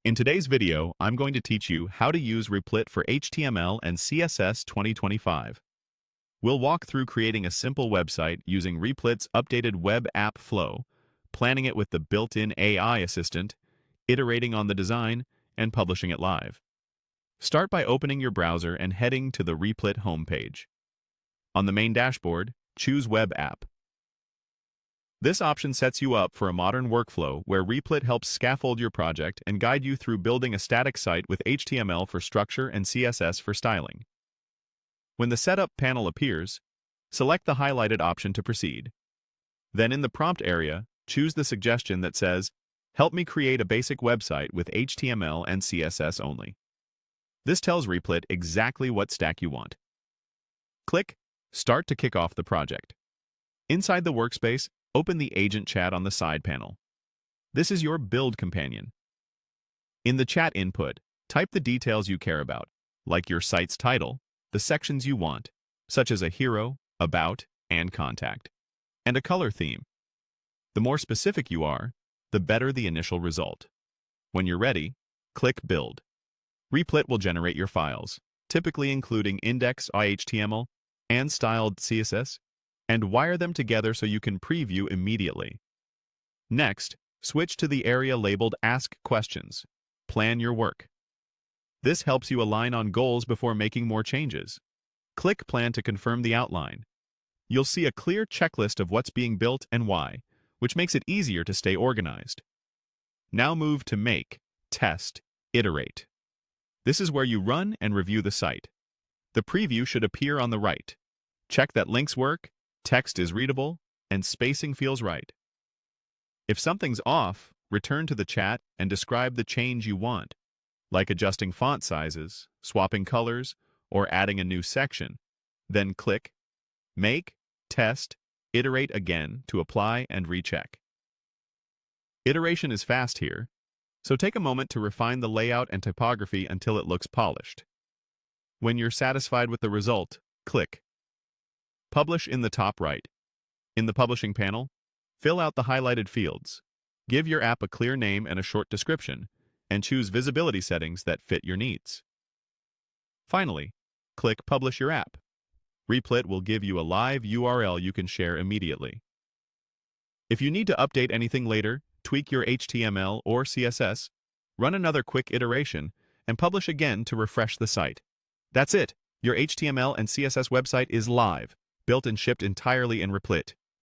In today's video, I'm going to teach you how to use Replit for HTML and CSS 2025. We'll walk through creating a simple website using Replit's updated web app flow, planning it with the built-in AI assistant, iterating on the design, and publishing it live. Start by opening your browser and heading to the Replit homepage. On the main dashboard, choose Web App. This option sets you up for a modern workflow where Replit helps scaffold your project and guide you through building a static site with HTML for structure and CSS for styling. When the Setup panel appears, select the highlighted option to proceed. Then in the prompt area, choose the suggestion that says, "Help me create a basic website with HTML and CSS only." This tells Replit exactly what stack you want. Click Start to kick off the project. Inside the workspace, open the agent chat on the side panel. This is your build companion. In the chat input, type the details you care about, like your site's title, the sections you want, such as a hero, about, and contact, and a color theme. The more specific you are, the better the initial result. When you're ready, click Build. Replit will generate your files, typically including index.html and styled CSS, and wire them together so you can preview immediately. Next, switch to the area labeled Ask Questions. Plan your work. This helps you align on goals before making more changes. Click Plan to confirm the outline. You'll see a clear checklist of what's being built and why, which makes it easier to stay organized. Now move to Make, Test, Iterate. This is where you run and review the site. The preview should appear on the right. Check that links work, text is readable, and spacing feels right. If something's off, return to the chat and describe the change you want, like adjusting font sizes, swapping colors, or adding a new section. Then click Make, Test, Iterate again to apply and recheck. Iteration is fast here, so take a moment to refine the layout and typography until it looks polished. When you're satisfied with the result, click Publish in the top right. In the publishing panel, fill out the highlighted fields. Give your app a clear name and a short description, and choose visibility settings that fit your needs. Finally, click Publish your app. Replit will give you a live URL you can share immediately. If you need to update anything later, tweak your HTML or CSS, run another quick iteration, and publish again to refresh the site. That's it! Your HTML and CSS website is live, built and shipped entirely in Replit.